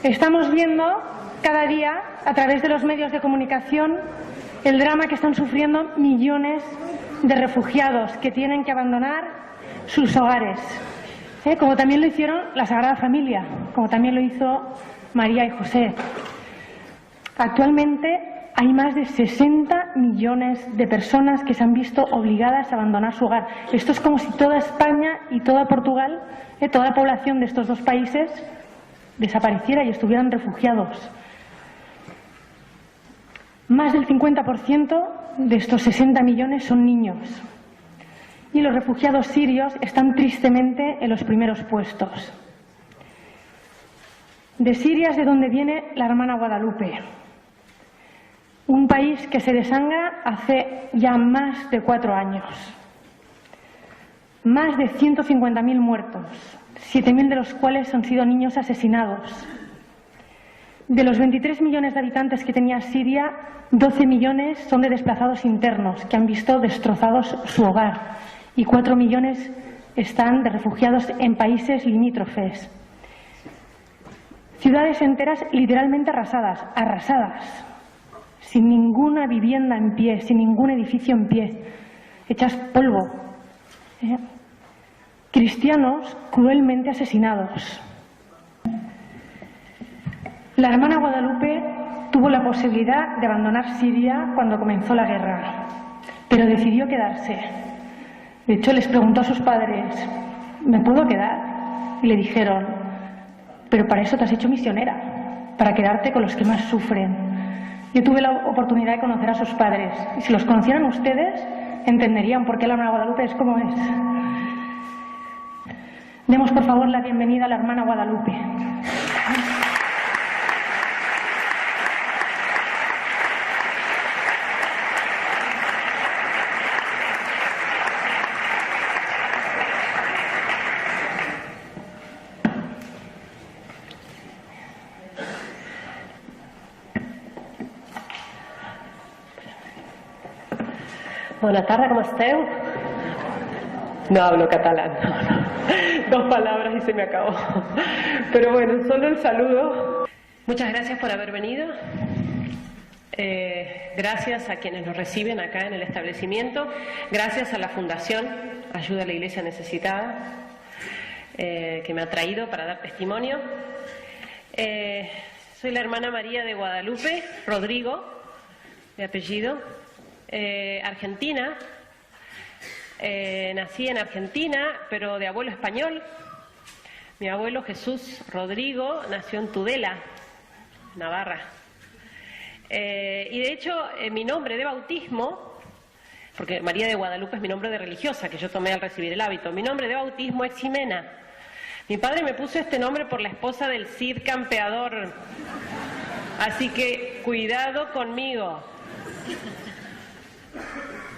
Estamos viendo cada día, a través de los medios de comunicación, el drama que están sufriendo millones de refugiados que tienen que abandonar sus hogares, como también lo hicieron la Sagrada Familia, como también lo hizo María y José. Actualmente hay más de 60 millones de personas que se han visto obligadas a abandonar su hogar. Esto es como si toda España y toda Portugal, toda la población de estos dos países, desapareciera y estuvieran refugiados. Más del 50% de estos 60 millones son niños. Y los refugiados sirios están tristemente en los primeros puestos. De Siria es de donde viene la hermana Guadalupe. Un país que se desangra hace ya más de 4 años. Más de 150.000 muertos, 7.000 de los cuales han sido niños asesinados. De los 23 millones de habitantes que tenía Siria, 12 millones son de desplazados internos que han visto destrozados su hogar y 4 millones están de refugiados en países limítrofes. Ciudades enteras literalmente arrasadas, sin ninguna vivienda en pie, sin ningún edificio en pie, hechas polvo. Cristianos cruelmente asesinados. La hermana Guadalupe tuvo la posibilidad de abandonar Siria cuando comenzó la guerra, pero decidió quedarse. De hecho, les preguntó a sus padres, ¿me puedo quedar? Y le dijeron, pero para eso te has hecho misionera, para quedarte con los que más sufren. Yo tuve la oportunidad de conocer a sus padres, y si los conocieran ustedes, entenderían por qué la hermana Guadalupe es como es. Demos, por favor, la bienvenida a la hermana Guadalupe. Buenas tardes, ¿cómo estén? No hablo catalán, no. 2 palabras y se me acabó. Pero bueno, solo el saludo. Muchas gracias por haber venido. Gracias a quienes nos reciben acá en el establecimiento. Gracias a la Fundación Ayuda a la Iglesia Necesitada, que me ha traído para dar testimonio. Soy la hermana María de Guadalupe Rodrigo, de apellido. Argentina. Nací en Argentina, pero de abuelo español. Mi abuelo Jesús Rodrigo nació en Tudela, Navarra. Y de hecho, mi nombre de bautismo, porque María de Guadalupe es mi nombre de religiosa, que yo tomé al recibir el hábito, mi nombre de bautismo es Ximena. Mi padre me puso este nombre por la esposa del Cid Campeador. Así que cuidado conmigo.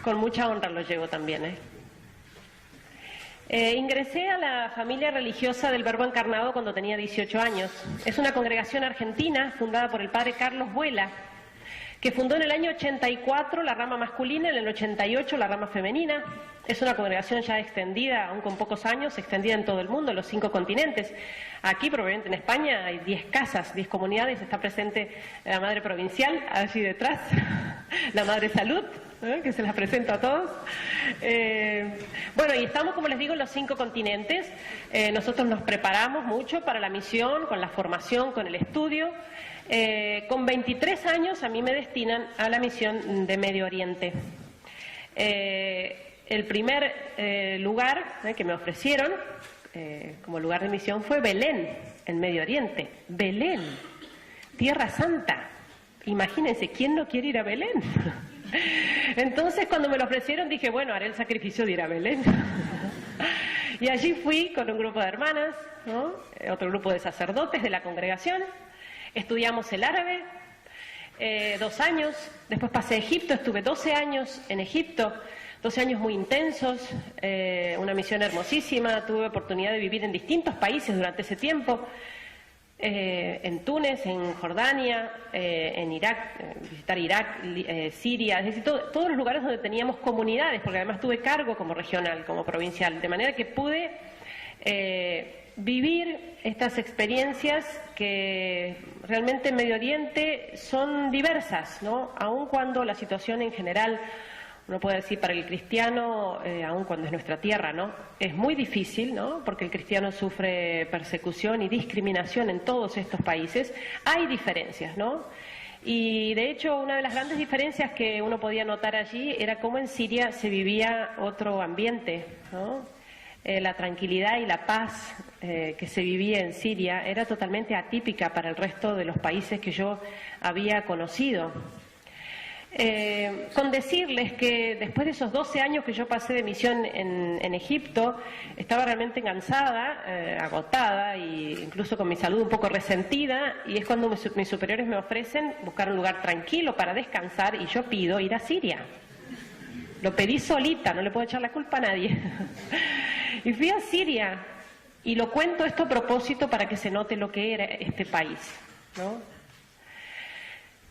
Con mucha honra lo llevo también. Ingresé a la familia religiosa del Verbo Encarnado cuando tenía 18 años. Es una congregación argentina fundada por el padre Carlos Vuela, que fundó en el año 84 la rama masculina, en el 88 la rama femenina. Es una congregación ya extendida, aún con pocos años, extendida en todo el mundo, en los 5 continentes. Aquí, probablemente en España, hay 10 casas, 10 comunidades. Está presente la Madre Provincial, allí detrás, la Madre Salud, que se las presento a todos. Bueno, y estamos, como les digo, en los 5 continentes. Nosotros nos preparamos mucho para la misión, con la formación, con el estudio. Con 23 años a mí me destinan a la misión de Medio Oriente. El primer lugar que me ofrecieron como lugar de misión fue Belén, en Medio Oriente. Belén, Tierra Santa. Imagínense, ¿quién no quiere ir a Belén? Entonces, cuando me lo ofrecieron, dije, bueno, haré el sacrificio de ir a Belén. Y allí fui con un grupo de hermanas, ¿no? Otro grupo de sacerdotes de la congregación. Estudiamos el árabe, 2 años. Después pasé a Egipto, estuve 12 años en Egipto. 12 años muy intensos, una misión hermosísima. Tuve oportunidad de vivir en distintos países durante ese tiempo. En Túnez, en Jordania, en Irak, visitar Irak, Siria, es decir, todos los lugares donde teníamos comunidades, porque además tuve cargo como regional, como provincial, de manera que pude vivir estas experiencias que realmente en Medio Oriente son diversas, ¿no? Aun cuando la situación en general, uno puede decir para el cristiano, aun cuando es nuestra tierra, ¿no?, es muy difícil, ¿no?, porque el cristiano sufre persecución y discriminación en todos estos países, hay diferencias, ¿no? Y de hecho una de las grandes diferencias que uno podía notar allí era cómo en Siria se vivía otro ambiente, ¿no? La tranquilidad y la paz que se vivía en Siria era totalmente atípica para el resto de los países que yo había conocido. Con decirles que después de esos 12 años que yo pasé de misión en Egipto, estaba realmente cansada, agotada e incluso con mi salud un poco resentida, y es cuando mis superiores me ofrecen buscar un lugar tranquilo para descansar y yo pido ir a Siria. Lo pedí solita, no le puedo echar la culpa a nadie. Y fui a Siria, y lo cuento esto a propósito para que se note lo que era este país, ¿no?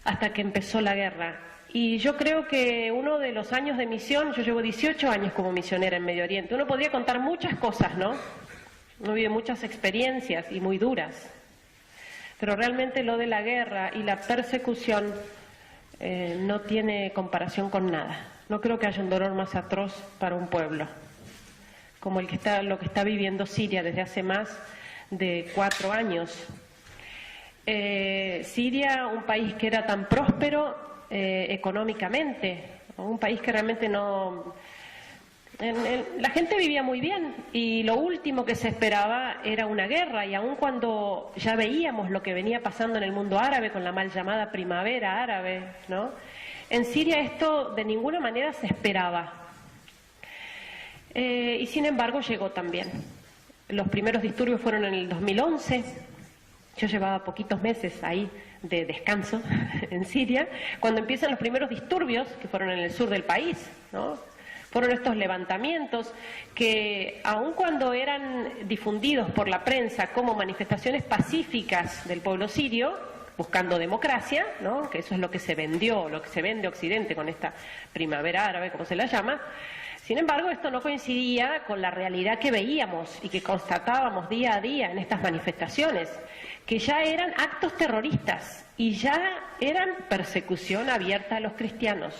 Hasta que empezó la guerra. Y yo creo que uno de los años de misión, yo llevo 18 años como misionera en Medio Oriente, uno podría contar muchas cosas, ¿no? Uno vive muchas experiencias y muy duras. Pero realmente lo de la guerra y la persecución no tiene comparación con nada. No creo que haya un dolor más atroz para un pueblo como lo que está viviendo Siria desde hace más de 4 años. Siria, un país que era tan próspero económicamente, un país que realmente no... la gente vivía muy bien y lo último que se esperaba era una guerra, y aun cuando ya veíamos lo que venía pasando en el mundo árabe con la mal llamada primavera árabe, ¿no?, en Siria esto de ninguna manera se esperaba. Y sin embargo llegó también. Los primeros disturbios fueron en el 2011. Yo llevaba poquitos meses ahí de descanso en Siria, cuando empiezan los primeros disturbios, que fueron en el sur del país, ¿no? Fueron estos levantamientos que, aun cuando eran difundidos por la prensa como manifestaciones pacíficas del pueblo sirio, buscando democracia, ¿no?, que eso es lo que se vendió, lo que se vende Occidente con esta primavera árabe, como se la llama. Sin embargo, esto no coincidía con la realidad que veíamos y que constatábamos día a día en estas manifestaciones, que ya eran actos terroristas y ya eran persecución abierta a los cristianos.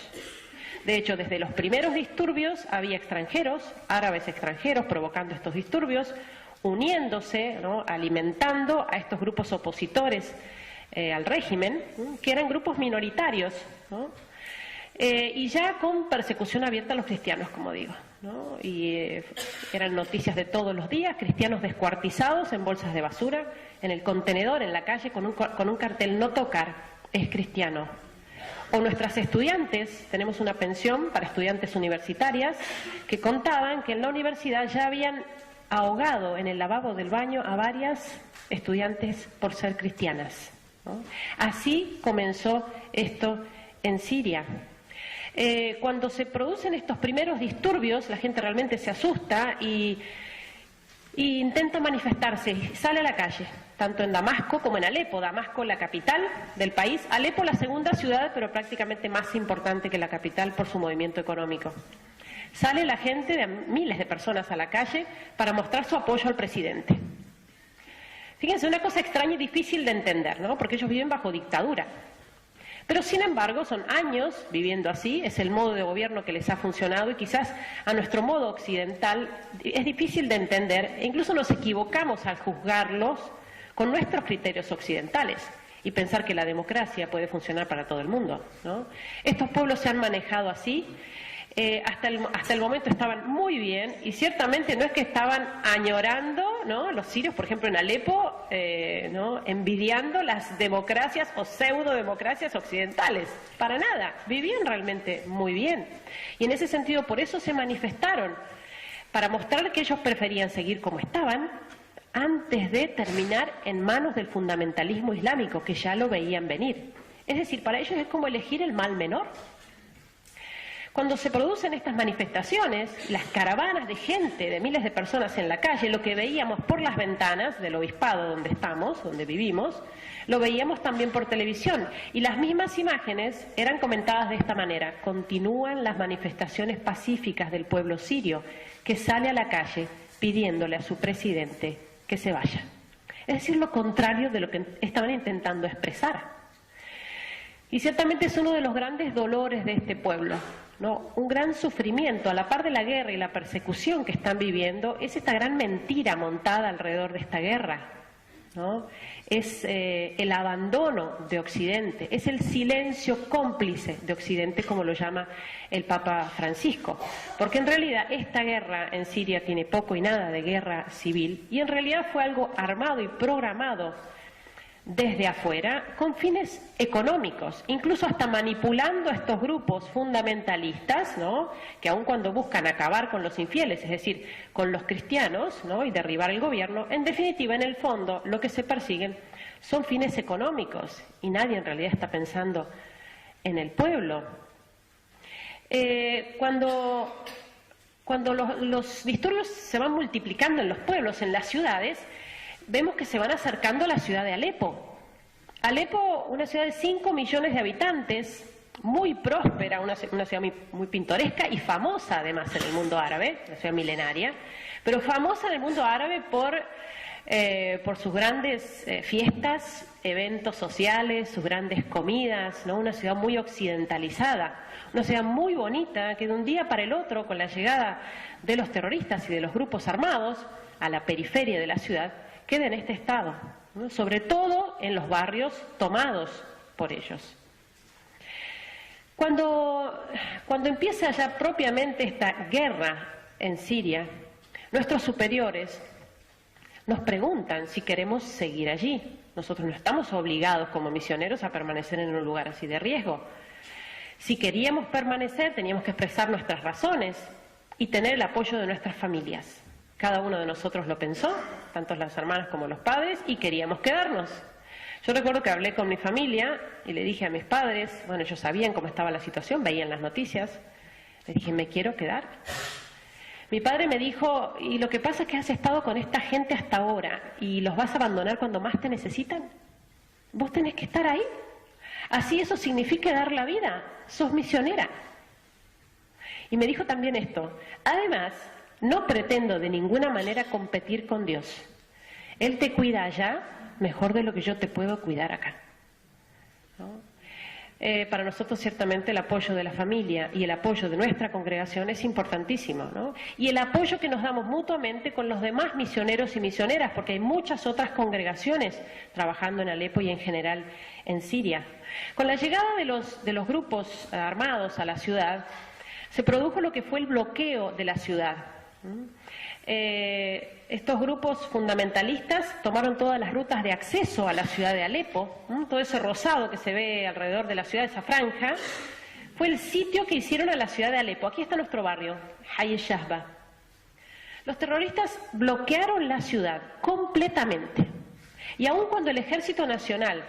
De hecho, desde los primeros disturbios había extranjeros, árabes extranjeros, provocando estos disturbios, uniéndose, ¿no?, alimentando a estos grupos opositores al régimen, que eran grupos minoritarios, ¿no?, y ya con persecución abierta a los cristianos, como digo, ¿no? Y eran noticias de todos los días, cristianos descuartizados en bolsas de basura, en el contenedor, en la calle, con un cartel: no tocar, es cristiano. O nuestras estudiantes, tenemos una pensión para estudiantes universitarias, que contaban que en la universidad ya habían ahogado en el lavabo del baño a varias estudiantes por ser cristianas, ¿no? Así comenzó esto en Siria. Cuando se producen estos primeros disturbios, la gente realmente se asusta y intenta manifestarse, sale a la calle, tanto en Damasco como en Alepo. Damasco, la capital del país; Alepo, la segunda ciudad, pero prácticamente más importante que la capital por su movimiento económico. Sale la gente, de miles de personas a la calle, para mostrar su apoyo al presidente. Fíjense, una cosa extraña y difícil de entender, ¿no?, porque ellos viven bajo dictadura. Pero sin embargo son años viviendo así, es el modo de gobierno que les ha funcionado, y quizás a nuestro modo occidental es difícil de entender, e incluso nos equivocamos al juzgarlos con nuestros criterios occidentales y pensar que la democracia puede funcionar para todo el mundo, ¿no? Estos pueblos se han manejado así, hasta el momento estaban muy bien, y ciertamente no es que estaban añorando, ¿no?, los sirios, por ejemplo en Alepo, ¿no?, envidiando las democracias o pseudo-democracias occidentales, para nada, vivían realmente muy bien. Y en ese sentido, por eso se manifestaron, para mostrar que ellos preferían seguir como estaban antes de terminar en manos del fundamentalismo islámico, que ya lo veían venir. Es decir, para ellos es como elegir el mal menor. Cuando se producen estas manifestaciones, las caravanas de gente, de miles de personas en la calle, lo que veíamos por las ventanas del obispado donde estamos, donde vivimos, lo veíamos también por televisión. Y las mismas imágenes eran comentadas de esta manera: continúan las manifestaciones pacíficas del pueblo sirio, que sale a la calle pidiéndole a su presidente que se vaya. Es decir, lo contrario de lo que estaban intentando expresar. Y ciertamente es uno de los grandes dolores de este pueblo, ¿no? Un gran sufrimiento, a la par de la guerra y la persecución que están viviendo, es esta gran mentira montada alrededor de esta guerra, ¿no? Es el abandono de Occidente, es el silencio cómplice de Occidente, como lo llama el Papa Francisco. Porque en realidad esta guerra en Siria tiene poco y nada de guerra civil, y en realidad fue algo armado y programado desde afuera con fines económicos, incluso hasta manipulando a estos grupos fundamentalistas, ¿no? Que aun cuando buscan acabar con los infieles, es decir, con los cristianos, ¿no? Y derribar el gobierno, en definitiva, en el fondo, lo que se persiguen son fines económicos y nadie en realidad está pensando en el pueblo. Cuando los disturbios se van multiplicando en los pueblos, en las ciudades, vemos que se van acercando a la ciudad de Alepo. Alepo, una ciudad de 5 millones de habitantes, muy próspera, una ciudad muy pintoresca y famosa además en el mundo árabe, una ciudad milenaria, pero famosa en el mundo árabe por sus grandes fiestas, eventos sociales, sus grandes comidas, ¿no? Una ciudad muy occidentalizada, una ciudad muy bonita que de un día para el otro, con la llegada de los terroristas y de los grupos armados a la periferia de la ciudad, queda en este estado, ¿no? Sobre todo en los barrios tomados por ellos. Cuando empieza ya propiamente esta guerra en Siria, nuestros superiores nos preguntan si queremos seguir allí. Nosotros no estamos obligados como misioneros a permanecer en un lugar así de riesgo. Si queríamos permanecer, teníamos que expresar nuestras razones y tener el apoyo de nuestras familias. Cada uno de nosotros lo pensó, tanto las hermanas como los padres, y queríamos quedarnos. Yo recuerdo que hablé con mi familia y le dije a mis padres, bueno, ellos sabían cómo estaba la situación, veían las noticias, les dije, me quiero quedar. Mi padre me dijo, y lo que pasa es que has estado con esta gente hasta ahora y los vas a abandonar cuando más te necesitan. Vos tenés que estar ahí. Así eso significa dar la vida, sos misionera. Y me dijo también esto, además, no pretendo de ninguna manera competir con Dios. Él te cuida allá mejor de lo que yo te puedo cuidar acá, ¿no? Para nosotros ciertamente el apoyo de la familia y el apoyo de nuestra congregación es importantísimo, ¿no? Y el apoyo que nos damos mutuamente con los demás misioneros y misioneras, porque hay muchas otras congregaciones trabajando en Alepo y en general en Siria. Con la llegada de los grupos armados a la ciudad, se produjo lo que fue el bloqueo de la ciudad. Estos grupos fundamentalistas tomaron todas las rutas de acceso a la ciudad de Alepo, todo ese rosado que se ve alrededor de la ciudad, esa franja, fue el sitio que hicieron a la ciudad de Alepo. Aquí está nuestro barrio, Hay Shahba. Los terroristas bloquearon la ciudad completamente, y aun cuando el Ejército Nacional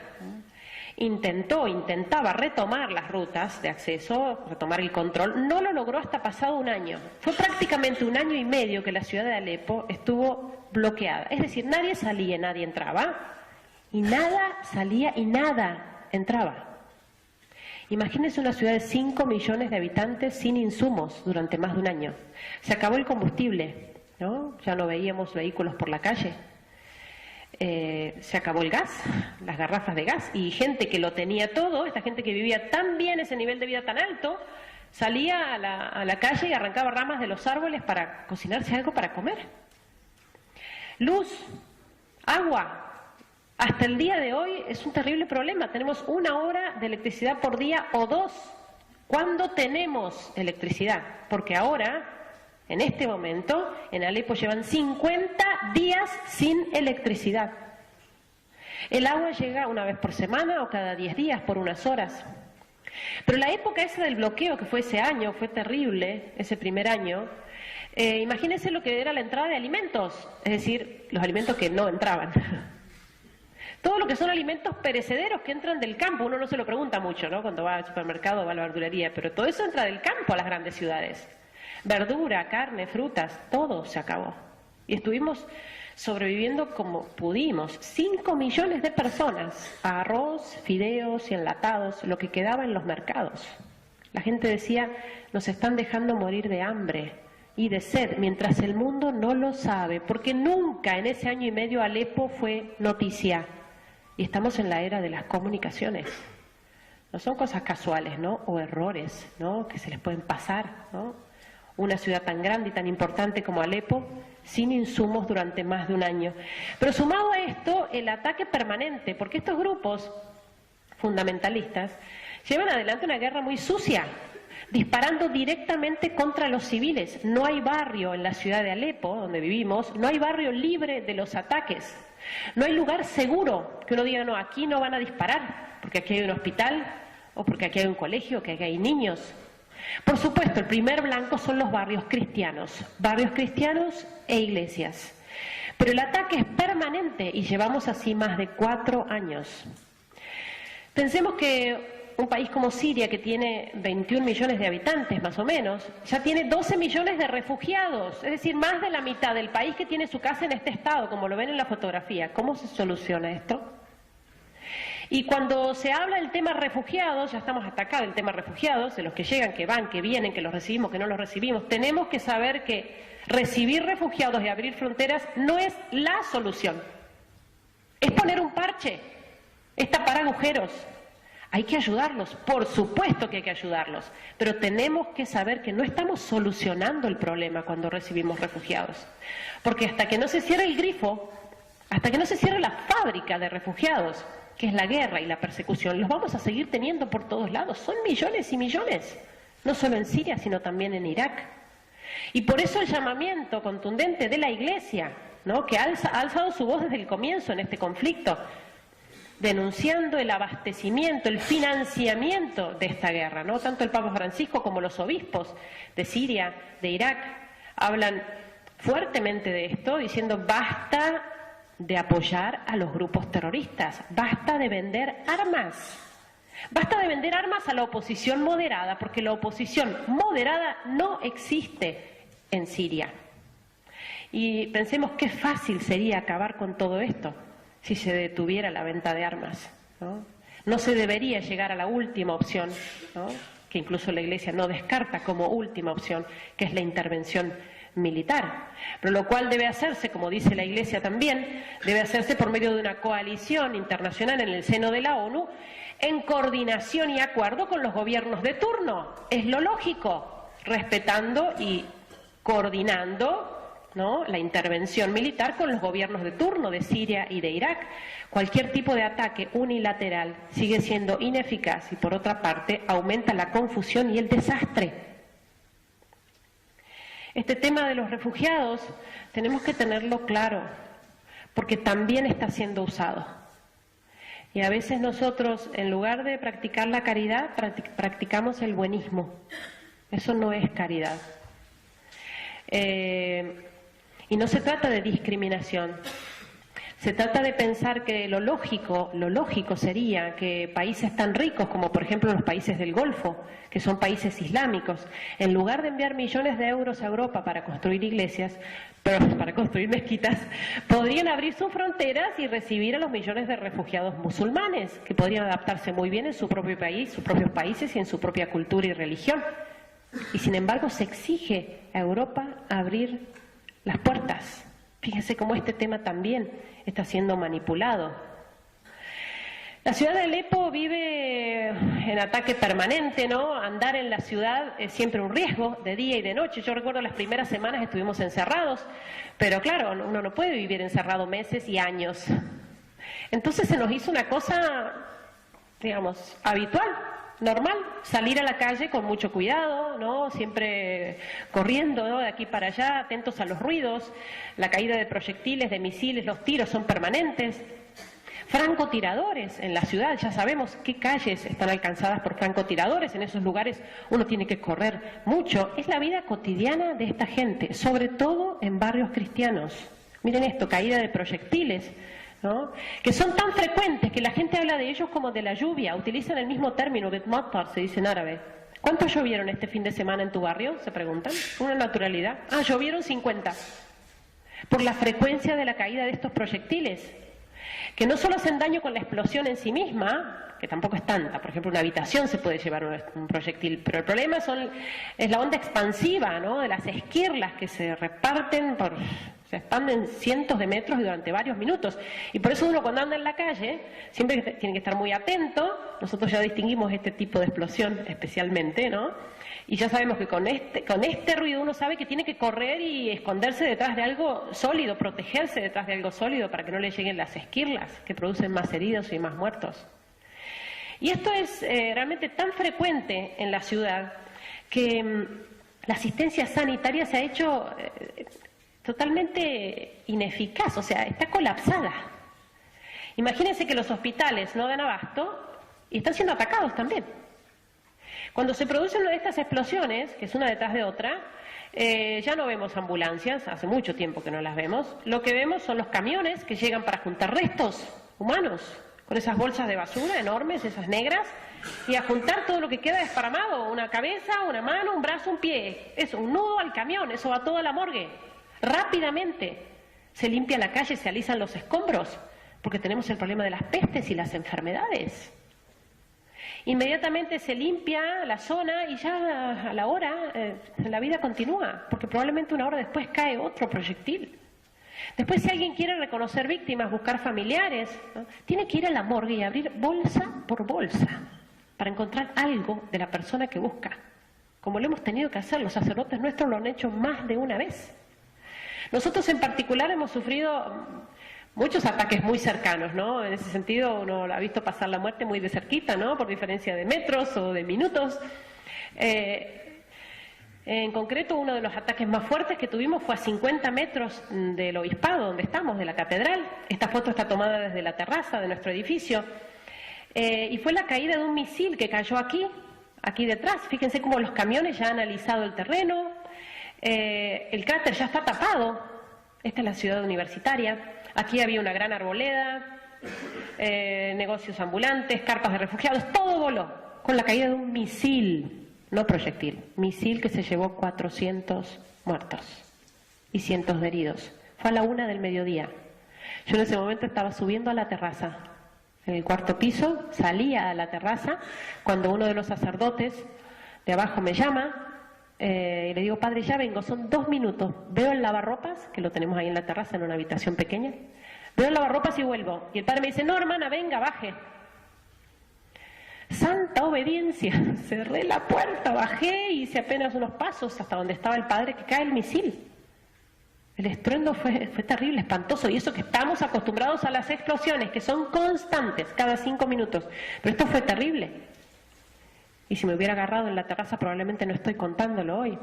intentaba retomar las rutas de acceso, retomar el control, no lo logró hasta pasado un año. Fue prácticamente 1 año y medio que la ciudad de Alepo estuvo bloqueada. Es decir, nadie salía y nadie entraba, y nada salía y nada entraba. Imagínense una ciudad de 5 millones de habitantes sin insumos durante más de 1 año. Se acabó el combustible, ¿no? Ya no veíamos vehículos por la calle. Se acabó el gas, las garrafas de gas, y gente que lo tenía todo, esta gente que vivía tan bien ese nivel de vida tan alto, salía a la calle y arrancaba ramas de los árboles para cocinarse algo para comer. Luz, agua, hasta el día de hoy es un terrible problema. Tenemos 1 hora de electricidad por día o 2. ¿Cuándo tenemos electricidad? Porque ahora, en este momento, en Alepo llevan 50 días sin electricidad. El agua llega 1 vez por semana o cada 10 días por unas horas. Pero la época esa del bloqueo, que fue ese año, fue terrible, ese primer año, imagínense lo que era la entrada de alimentos, es decir, los alimentos que no entraban. Todo lo que son alimentos perecederos que entran del campo, uno no se lo pregunta mucho, ¿no? Cuando va al supermercado o va a la verdulería, pero todo eso entra del campo a las grandes ciudades. Verdura, carne, frutas, todo se acabó. Y estuvimos sobreviviendo como pudimos. 5 millones de personas, a arroz, fideos y enlatados, lo que quedaba en los mercados. La gente decía, nos están dejando morir de hambre y de sed, mientras el mundo no lo sabe, porque nunca en ese año y medio Alepo fue noticia. Y estamos en la era de las comunicaciones. No son cosas casuales, ¿no? O errores, ¿no? Que se les pueden pasar, ¿no? Una ciudad tan grande y tan importante como Alepo, sin insumos durante más de un año. Pero sumado a esto, el ataque permanente, porque estos grupos fundamentalistas llevan adelante una guerra muy sucia, disparando directamente contra los civiles. No hay barrio en la ciudad de Alepo, donde vivimos, no hay barrio libre de los ataques. No hay lugar seguro que uno diga, no, aquí no van a disparar, porque aquí hay un hospital, o porque aquí hay un colegio, que aquí hay niños. Por supuesto, el primer blanco son los barrios cristianos e iglesias. Pero el ataque es permanente y llevamos así más de 4 años. Pensemos que un país como Siria, que tiene 21 millones de habitantes más o menos, ya tiene 12 millones de refugiados, es decir, más de la mitad del país que tiene su casa en este estado, como lo ven en la fotografía. ¿Cómo se soluciona esto? Y cuando se habla del tema refugiados, ya estamos hasta acá del tema refugiados, de los que llegan, que van, que vienen, que los recibimos, que no los recibimos, tenemos que saber que recibir refugiados y abrir fronteras no es la solución. Es poner un parche, es tapar agujeros. Hay que ayudarlos, por supuesto que hay que ayudarlos, pero tenemos que saber que no estamos solucionando el problema cuando recibimos refugiados. Porque hasta que no se cierre el grifo, hasta que no se cierre la fábrica de refugiados, que es la guerra y la persecución, los vamos a seguir teniendo por todos lados. Son millones y millones, no solo en Siria, sino también en Irak. Y por eso el llamamiento contundente de la Iglesia, ¿no?, que ha alzado su voz desde el comienzo en este conflicto, denunciando el abastecimiento, el financiamiento de esta guerra, ¿no? Tanto el Papa Francisco como los obispos de Siria, de Irak, hablan fuertemente de esto, diciendo basta de apoyar a los grupos terroristas, basta de vender armas, basta de vender armas a la oposición moderada, porque la oposición moderada no existe en Siria. Y pensemos qué fácil sería acabar con todo esto si se detuviera la venta de armas, ¿no? No se debería llegar a la última opción, ¿no?, que incluso la Iglesia no descarta como última opción, que es la intervención militar. Pero lo cual debe hacerse, como dice la Iglesia también, debe hacerse por medio de una coalición internacional en el seno de la ONU, en coordinación y acuerdo con los gobiernos de turno. Es lo lógico, respetando y coordinando, ¿no?, la intervención militar con los gobiernos de turno de Siria y de Irak. Cualquier tipo de ataque unilateral sigue siendo ineficaz y, por otra parte, aumenta la confusión y el desastre. Este tema de los refugiados tenemos que tenerlo claro, porque también está siendo usado. Y a veces nosotros, en lugar de practicar la caridad, practicamos el buenismo. Eso no es caridad. Y no se trata de discriminación, se trata de pensar que lo lógico sería que países tan ricos como por ejemplo los países del Golfo, que son países islámicos, en lugar de enviar millones de euros a Europa para construir iglesias, para construir mezquitas, podrían abrir sus fronteras y recibir a los millones de refugiados musulmanes, que podrían adaptarse muy bien en su propio país, sus propios países y en su propia cultura y religión. Y sin embargo se exige a Europa abrir las puertas. Fíjense cómo este tema también está siendo manipulado. La ciudad de Alepo vive en ataque permanente, ¿no? Andar en la ciudad es siempre un riesgo, de día y de noche. Yo recuerdo las primeras semanas estuvimos encerrados, pero claro, uno no puede vivir encerrado meses y años. Entonces se nos hizo una cosa, digamos, habitual, normal, salir a la calle con mucho cuidado, ¿no?, siempre corriendo, ¿no?, de aquí para allá, atentos a los ruidos, la caída de proyectiles, de misiles, los tiros son permanentes. Francotiradores en la ciudad, ya sabemos qué calles están alcanzadas por francotiradores, en esos lugares uno tiene que correr mucho. Es la vida cotidiana de esta gente, sobre todo en barrios cristianos. Miren esto, caída de proyectiles, ¿no?, que son tan frecuentes que la gente habla de ellos como de la lluvia, utilizan el mismo término, betmatar, se dice en árabe. ¿Cuántos llovieron este fin de semana en tu barrio?, se preguntan. Una naturalidad. Ah, llovieron 50. Por la frecuencia de la caída de estos proyectiles, que no solo hacen daño con la explosión en sí misma, que tampoco es tanta. Por ejemplo, una habitación se puede llevar un proyectil, pero el problema es la onda expansiva, ¿no?, de las esquirlas que se reparten, se expanden cientos de metros y durante varios minutos. Y por eso uno cuando anda en la calle siempre tiene que estar muy atento. Nosotros ya distinguimos este tipo de explosión especialmente, ¿no? Y ya sabemos que con este ruido uno sabe que tiene que correr y esconderse detrás de algo sólido, protegerse detrás de algo sólido para que no le lleguen las esquirlas que producen más heridos y más muertos. Y esto es realmente tan frecuente en la ciudad que la asistencia sanitaria se ha hecho totalmente ineficaz, o sea, está colapsada. Imagínense que los hospitales no dan abasto y están siendo atacados también. Cuando se producen una de estas explosiones, que es una detrás de otra, ya no vemos ambulancias, hace mucho tiempo que no las vemos. Lo que vemos son los camiones que llegan para juntar restos humanos, con esas bolsas de basura enormes, esas negras, y a juntar todo lo que queda desparramado, una cabeza, una mano, un brazo, un pie. Eso, un nudo al camión, eso va todo a la morgue. Rápidamente se limpia la calle, se alisan los escombros, porque tenemos el problema de las pestes y las enfermedades. Inmediatamente se limpia la zona y ya a la hora la vida continúa, porque probablemente una hora después cae otro proyectil. Después, si alguien quiere reconocer víctimas, buscar familiares, ¿no?, tiene que ir a la morgue y abrir bolsa por bolsa para encontrar algo de la persona que busca, como lo hemos tenido que hacer. Los sacerdotes nuestros lo han hecho más de una vez. Nosotros en particular hemos sufrido muchos ataques muy cercanos, ¿no? En ese sentido uno ha visto pasar la muerte muy de cerquita, ¿no?, por diferencia de metros o de minutos. En concreto, uno de los ataques más fuertes que tuvimos fue a 50 metros del obispado, donde estamos, de la catedral. Esta foto está tomada desde la terraza de nuestro edificio. Y fue la caída de un misil que cayó aquí detrás. Fíjense cómo los camiones ya han alisado el terreno. El cráter ya está tapado. Esta es la ciudad universitaria. Aquí había una gran arboleda, negocios ambulantes, carpas de refugiados, todo voló con la caída de un misil. No proyectil, misil que se llevó 400 muertos y cientos de heridos. Fue a la 1 del mediodía. Yo en ese momento estaba subiendo a la terraza, en el 4º piso, salía a la terraza cuando uno de los sacerdotes de abajo me llama y le digo: padre, ya vengo, son 2 minutos. Veo el lavarropas, que lo tenemos ahí en la terraza, en una habitación pequeña. Veo el lavarropas y vuelvo. Y el padre me dice: no, hermana, venga, baje. Santa obediencia, cerré la puerta, bajé y hice apenas unos pasos hasta donde estaba el padre, que cae el misil. El estruendo fue terrible, espantoso, y eso que estamos acostumbrados a las explosiones, que son constantes, cada 5 minutos, pero esto fue terrible. Y si me hubiera agarrado en la terraza probablemente no estoy contándolo hoy.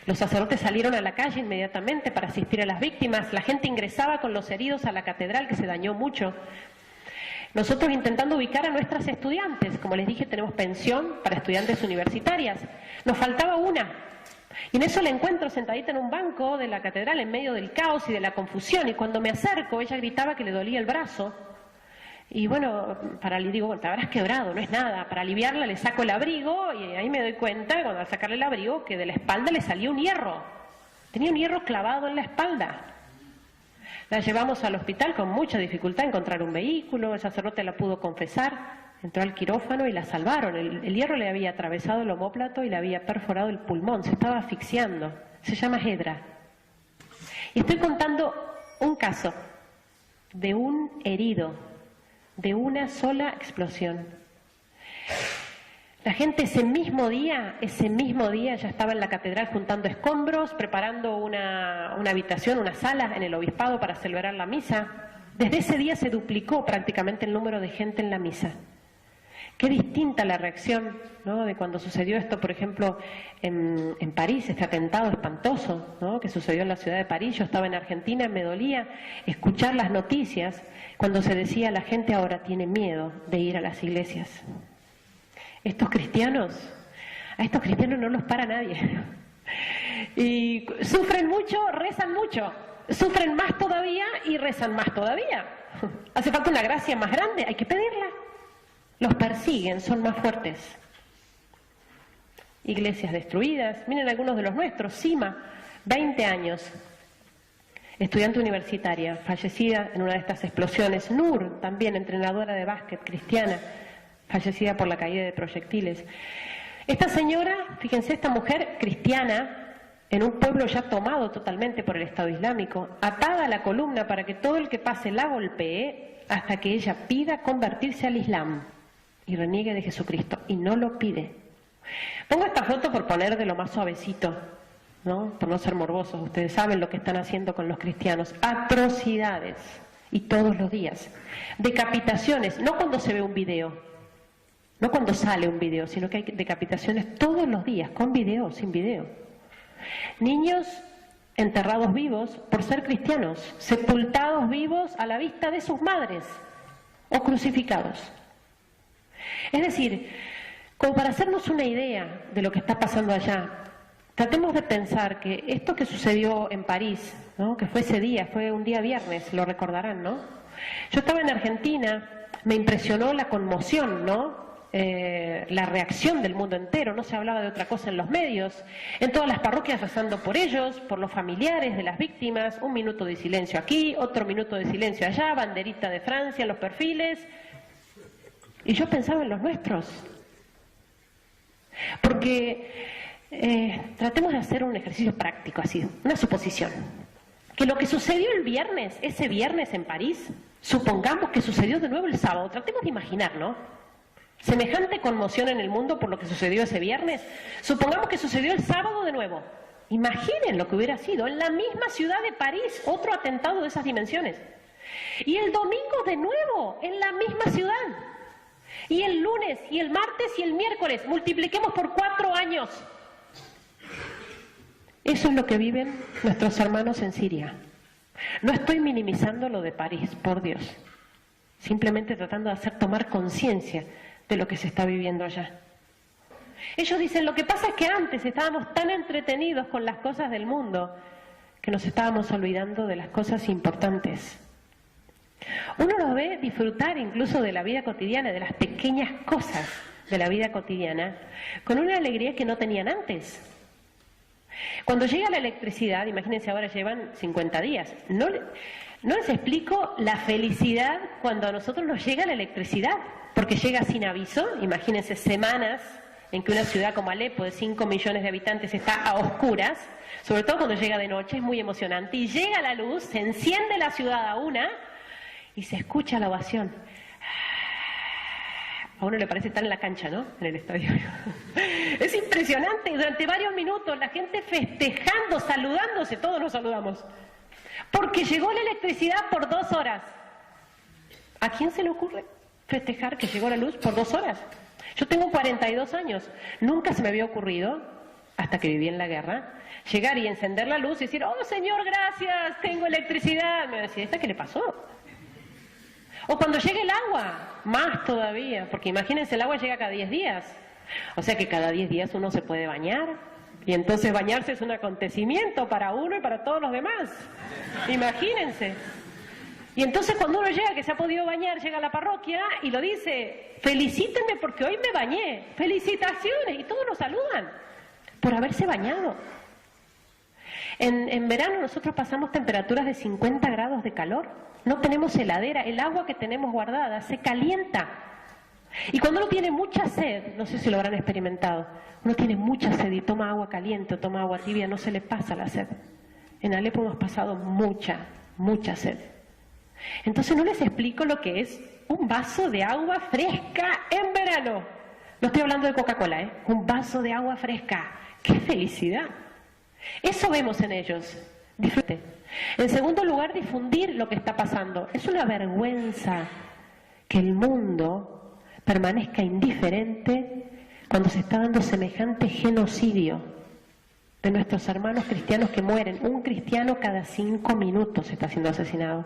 Los sacerdotes salieron a la calle inmediatamente para asistir a las víctimas, la gente ingresaba con los heridos a la catedral, que se dañó mucho. Nosotros intentando ubicar a nuestras estudiantes, como les dije, tenemos pensión para estudiantes universitarias. Nos faltaba una. Y en eso la encuentro sentadita en un banco de la catedral en medio del caos y de la confusión. Y cuando me acerco, ella gritaba que le dolía el brazo. Y bueno, digo: bueno, te habrás quebrado, no es nada. Para aliviarla le saco el abrigo y ahí me doy cuenta, cuando al sacarle el abrigo, que de la espalda le salía un hierro. Tenía un hierro clavado en la espalda. La llevamos al hospital con mucha dificultad a encontrar un vehículo, el sacerdote la pudo confesar, entró al quirófano y la salvaron. El hierro le había atravesado el omóplato y le había perforado el pulmón, se estaba asfixiando. Se llama Hedra. Y estoy contando un caso de un herido, de una sola explosión. La gente ese mismo día ya estaba en la catedral juntando escombros, preparando una habitación, una sala en el obispado para celebrar la misa. Desde ese día se duplicó prácticamente el número de gente en la misa. Qué distinta la reacción, ¿no?, de cuando sucedió esto, por ejemplo, en París, este atentado espantoso, ¿no?, que sucedió en la ciudad de París. Yo estaba en Argentina, me dolía escuchar las noticias cuando se decía: la gente ahora tiene miedo de ir a las iglesias. A estos cristianos no los para nadie. Y sufren mucho, rezan mucho. Sufren más todavía y rezan más todavía. Hace falta una gracia más grande, hay que pedirla. Los persiguen, son más fuertes. Iglesias destruidas. Miren algunos de los nuestros. Sima, 20 años. Estudiante universitaria, fallecida en una de estas explosiones. Nur, también entrenadora de básquet cristiana, fallecida por la caída de proyectiles. Esta señora, fíjense, esta mujer cristiana, en un pueblo ya tomado totalmente por el Estado Islámico, atada a la columna para que todo el que pase la golpee hasta que ella pida convertirse al Islam y reniegue de Jesucristo, y no lo pide. Pongo esta foto por poner de lo más suavecito, ¿no? Por no ser morbosos. Ustedes saben lo que están haciendo con los cristianos. Atrocidades, y todos los días. Decapitaciones, no cuando se ve un video, no cuando sale un video, sino que hay decapitaciones todos los días, con video, sin video. Niños enterrados vivos por ser cristianos, sepultados vivos a la vista de sus madres, o crucificados. Es decir, como para hacernos una idea de lo que está pasando allá, tratemos de pensar que esto que sucedió en París, ¿no?, que fue ese día, fue un día viernes, lo recordarán, ¿no? Yo estaba en Argentina, me impresionó la conmoción, ¿no? La reacción del mundo entero, no se hablaba de otra cosa en los medios, en todas las parroquias rezando por ellos, por los familiares de las víctimas, un minuto de silencio aquí, otro minuto de silencio allá, banderita de Francia, los perfiles, y yo pensaba en los nuestros, porque tratemos de hacer un ejercicio práctico así, una suposición, que lo que sucedió el viernes, ese viernes en París, supongamos que sucedió de nuevo el sábado, tratemos de imaginar, ¿no? Semejante conmoción en el mundo por lo que sucedió ese viernes, supongamos que sucedió el sábado de nuevo. Imaginen lo que hubiera sido en la misma ciudad de París, otro atentado de esas dimensiones. Y el domingo de nuevo, en la misma ciudad. Y el lunes, y el martes, y el miércoles, multipliquemos por 4 años. Eso es lo que viven nuestros hermanos en Siria. No estoy minimizando lo de París, por Dios. Simplemente tratando de hacer tomar conciencia de lo que se está viviendo allá. Ellos dicen, lo que pasa es que antes estábamos tan entretenidos con las cosas del mundo que nos estábamos olvidando de las cosas importantes. Uno los ve disfrutar incluso de la vida cotidiana, de las pequeñas cosas de la vida cotidiana, con una alegría que no tenían antes. Cuando llega la electricidad, imagínense, ahora llevan 50 días, no les explico la felicidad cuando a nosotros nos llega la electricidad, porque llega sin aviso. Imagínense semanas en que una ciudad como Alepo, de 5 millones de habitantes, está a oscuras, sobre todo cuando llega de noche, es muy emocionante, y llega la luz, se enciende la ciudad a una, y se escucha la ovación. A uno le parece estar en la cancha, ¿no?, en el estadio. Es impresionante, y durante varios minutos la gente festejando, saludándose, todos nos saludamos, porque llegó la electricidad por 2 horas. ¿A quién se le ocurre festejar que llegó la luz por 2 horas? Yo tengo 42 años, nunca se me había ocurrido, hasta que viví en la guerra, llegar y encender la luz y decir, oh señor, gracias, tengo electricidad. Me decía, ¿esta qué le pasó? O cuando llegue el agua, más todavía, porque imagínense, el agua llega cada 10 días, o sea que cada 10 días uno se puede bañar, y entonces bañarse es un acontecimiento para uno y para todos los demás, imagínense. Y entonces cuando uno llega, que se ha podido bañar, llega a la parroquia y lo dice, felicítenme porque hoy me bañé, felicitaciones, y todos nos saludan por haberse bañado. En verano nosotros pasamos temperaturas de 50 grados de calor, no tenemos heladera, el agua que tenemos guardada se calienta. Y cuando uno tiene mucha sed, no sé si lo habrán experimentado, uno tiene mucha sed y toma agua caliente o toma agua tibia, no se le pasa la sed. En Alepo hemos pasado mucha sed. Entonces no les explico lo que es un vaso de agua fresca en verano. No estoy hablando de Coca-Cola, ¿eh? Un vaso de agua fresca. ¡Qué felicidad! Eso vemos en ellos. Disfrute. En segundo lugar, difundir lo que está pasando. Es una vergüenza que el mundo permanezca indiferente cuando se está dando semejante genocidio de nuestros hermanos cristianos que mueren. Un cristiano cada 5 minutos está siendo asesinado.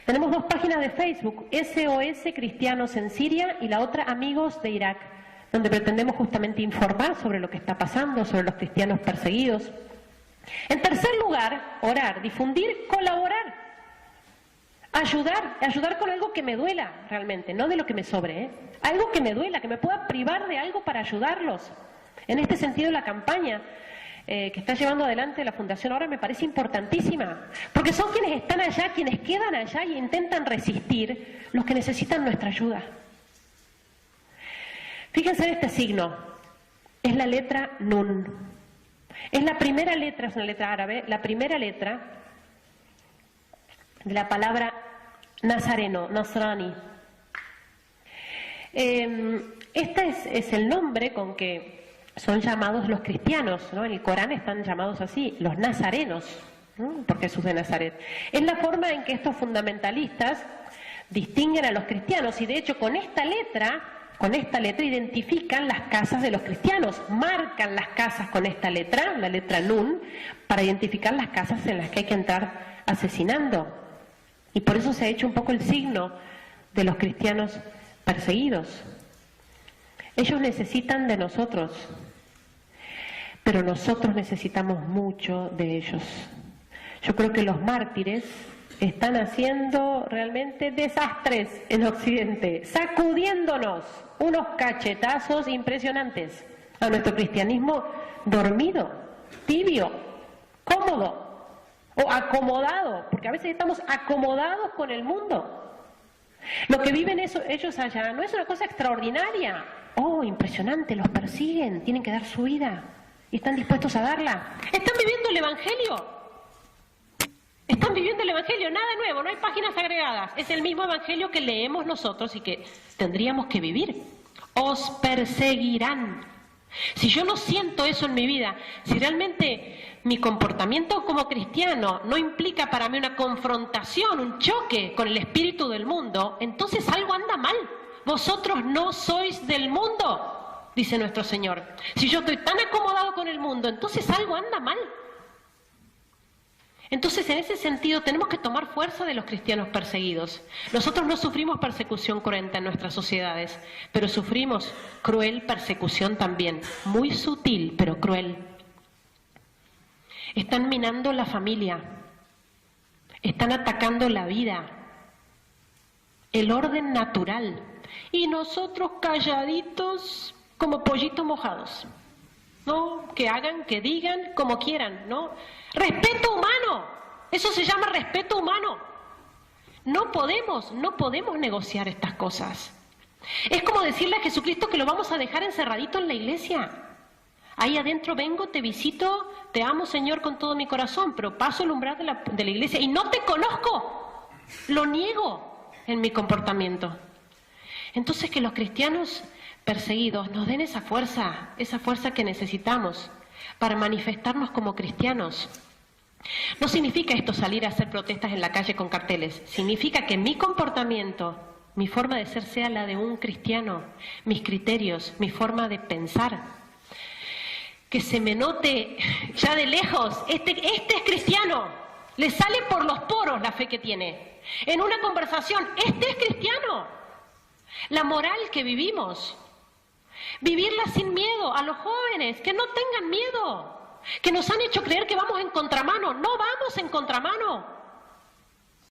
Tenemos 2 páginas de Facebook, SOS Cristianos en Siria y la otra Amigos de Irak, donde pretendemos justamente informar sobre lo que está pasando, sobre los cristianos perseguidos. En tercer lugar, orar, difundir, colaborar, ayudar con algo que me duela realmente, no de lo que me sobre, ¿eh? Algo que me duela, que me pueda privar de algo para ayudarlos. En este sentido, la campaña que está llevando adelante la Fundación Ahora me parece importantísima, porque son quienes están allá, quienes quedan allá y intentan resistir, los que necesitan nuestra ayuda. Fíjense en este signo, es la letra Nun. Es la primera letra, es una letra árabe, la primera letra de la palabra nazareno, Nasrani. Este es el nombre con que son llamados los cristianos, ¿no? En el Corán están llamados así, los nazarenos, ¿no? Por Jesús de Nazaret. Es la forma en que estos fundamentalistas distinguen a los cristianos y de hecho con esta letra identifican las casas de los cristianos, marcan las casas con esta letra, la letra Nun, para identificar las casas en las que hay que entrar asesinando. Y por eso se ha hecho un poco el signo de los cristianos perseguidos. Ellos necesitan de nosotros, pero nosotros necesitamos mucho de ellos. Yo creo que los mártires están haciendo realmente desastres en Occidente, sacudiéndonos unos cachetazos impresionantes a nuestro cristianismo dormido, tibio, cómodo o acomodado, porque a veces estamos acomodados con el mundo. Lo que viven ellos allá no es una cosa extraordinaria. Oh, impresionante, los persiguen, tienen que dar su vida y están dispuestos a darla. Están viviendo el Evangelio. Están viviendo el Evangelio, nada nuevo, no hay páginas agregadas. Es el mismo Evangelio que leemos nosotros y que tendríamos que vivir. Os perseguirán. Si yo no siento eso en mi vida, si realmente mi comportamiento como cristiano no implica para mí una confrontación, un choque con el espíritu del mundo, entonces algo anda mal. Vosotros no sois del mundo, dice nuestro Señor. Si yo estoy tan acomodado con el mundo, entonces algo anda mal. Entonces, en ese sentido, tenemos que tomar fuerza de los cristianos perseguidos. Nosotros no sufrimos persecución cruenta en nuestras sociedades, pero sufrimos cruel persecución también, muy sutil, pero cruel. Están minando la familia, están atacando la vida, el orden natural, y nosotros calladitos como pollitos mojados. ¿No? Que hagan, que digan, como quieran, ¿no? Respeto humano, eso se llama respeto humano. No podemos negociar estas cosas. Es como decirle a Jesucristo que lo vamos a dejar encerradito en la iglesia. Ahí adentro vengo, te visito, te amo, Señor, con todo mi corazón, pero paso el umbral de la iglesia y no te conozco, lo niego en mi comportamiento. Entonces que los cristianos perseguidos nos den esa fuerza que necesitamos para manifestarnos como cristianos. No significa esto salir a hacer protestas en la calle con carteles, significa que mi comportamiento, mi forma de ser sea la de un cristiano, mis criterios, mi forma de pensar. Que se me note ya de lejos, este es cristiano, le sale por los poros la fe que tiene. En una conversación, este es cristiano. La moral que vivimos, vivirla sin miedo, a los jóvenes, que no tengan miedo, que nos han hecho creer que vamos en contramano. No vamos en contramano.